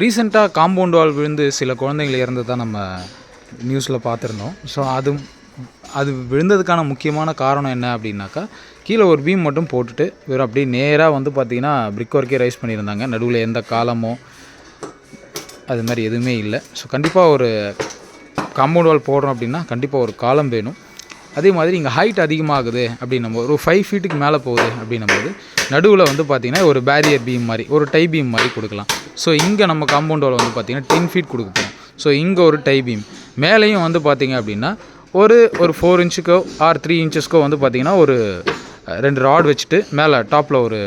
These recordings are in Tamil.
ரீசெண்டாக காம்பவுண்ட் வால் விழுந்து சில குழந்தைகள் இறந்ததை நம்ம நியூஸில் பார்த்துருந்தோம். ஸோ அது விழுந்ததுக்கான முக்கியமான காரணம் என்ன அப்படின்னாக்கா, கீழே ஒரு பீம் மட்டும் போட்டுட்டு வெறும் அப்படியே நேராக வந்து பார்த்திங்கன்னா பிரிக் ஒர்க்கே ரைஸ் பண்ணியிருந்தாங்க. நடுவில் எந்த காலமோ அது மாதிரி எதுவுமே இல்லை. ஸோ கண்டிப்பாக ஒரு காம்பவுண்ட் வால் போடுறோம் அப்படின்னா கண்டிப்பாக ஒரு காலம் வேணும். அதே மாதிரி இங்கே ஹைட் அதிகமாகுது அப்படின்னும் போது ஒரு 5 ஃபீட்டுக்கு மேலே போகுது அப்படின்னும் போது நடுவில் வந்து பார்த்திங்கன்னா ஒரு பேரியர் பீம் மாதிரி ஒரு டை பீம் மாதிரி கொடுக்கலாம். ஸோ இங்கே நம்ம காம்பவுண்ட் வால் வந்து பார்த்திங்கன்னா 10 ஃபீட் கொடுக்க போகிறோம். ஸோ இங்கே ஒரு டை பீம் மேலேயும் வந்து பார்த்திங்க அப்படின்னா ஒரு 4 இன்ச்சுக்கோ ஆர் 3 இன்ச்சஸ்க்கோ வந்து பார்த்திங்கன்னா ஒரு 2 ராட் வச்சுட்டு மேலே டாப்பில் ஒரு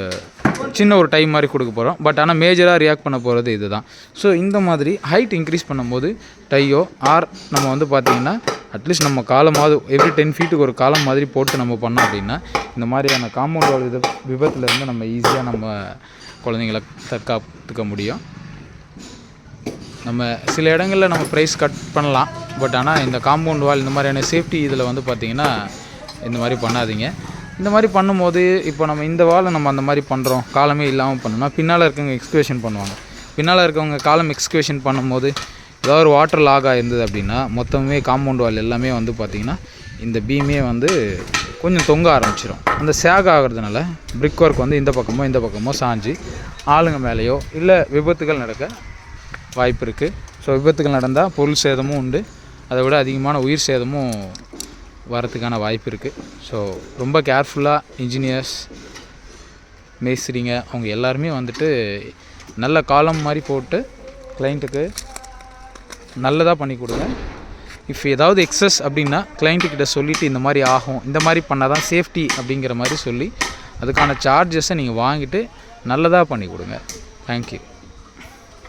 சின்ன ஒரு டை மாதிரி கொடுக்க போகிறோம். பட் ஆனால் மேஜராக ரியாக்ட் பண்ண போகிறது இது தான். ஸோ இந்த மாதிரி ஹைட் இன்க்ரீஸ் பண்ணும்போது டையோ ஆர் நம்ம வந்து பார்த்திங்கன்னா அட்லீஸ்ட் நம்ம காலமாவது எவ்ரி 10 ஃபீட்டுக்கு ஒரு காலம் மாதிரி போட்டு நம்ம பண்ணோம் அப்படின்னா இந்த மாதிரியான காம்பவுண்ட் வால் விபத்துலேருந்து நம்ம ஈஸியாக நம்ம குழந்தைங்களை தற்காத்துக்க முடியும். நம்ம சில இடங்களில் நம்ம ப்ரைஸ் கட் பண்ணலாம். பட் ஆனால் இந்த காம்பவுண்ட் வால் இந்த மாதிரியான சேஃப்டி இதில் வந்து பார்த்திங்கன்னா இந்த மாதிரி பண்ணாதீங்க. இந்த மாதிரி பண்ணும்போது இப்போ நம்ம இந்த வாலை நம்ம அந்த மாதிரி பண்ணுறோம், காலமே இல்லாமல் பண்ணோம்னா பின்னால் இருக்கவங்க எக்ஸ்கவேஷன் பண்ணுவாங்க. பின்னால் இருக்கவங்க காலம் எக்ஸ்கவேஷன் பண்ணும்போது ஏதாவது ஒரு வாட்டர் லாக் ஆகிருந்தது அப்படின்னா மொத்தமே காம்பவுண்ட் வால் எல்லாமே வந்து பார்த்திங்கன்னா இந்த பீமே வந்து கொஞ்சம் தொங்க ஆரம்பிச்சிடும். அந்த சேக் ஆகிறதுனால பிரிக் ஒர்க் வந்து இந்த பக்கமோ சாஞ்சு ஆளுங்க மேலேயோ இல்லை விபத்துகள் நடக்க வாய்ப்பு இருக்குது. ஸோ விபத்துகள் நடந்தால் பொருள் சேதமும் உண்டு, அதை விட அதிகமான உயிர் சேதமும் வரத்துக்கான வாய்ப்பு இருக்குது. ஸோ ரொம்ப கேர்ஃபுல்லாக இன்ஜினியர்ஸ், மேஸ்திரிங்க அவங்க எல்லாருமே வந்துட்டு நல்ல காலம் மாதிரி போட்டு கிளைண்ட்டுக்கு நல்லதாக பண்ணி கொடுங்க. இஃப் ஏதாவது எக்ஸஸ் அப்படின்னா கிளைண்ட்டுக்கிட்ட சொல்லிவிட்டு இந்த மாதிரி ஆகும், இந்த மாதிரி பண்ணால் தான் சேஃப்டி அப்படிங்கிற மாதிரி சொல்லி அதுக்கான சார்ஜஸை நீங்கள் வாங்கிட்டு நல்லதாக பண்ணி கொடுங்க. தேங்க்யூ.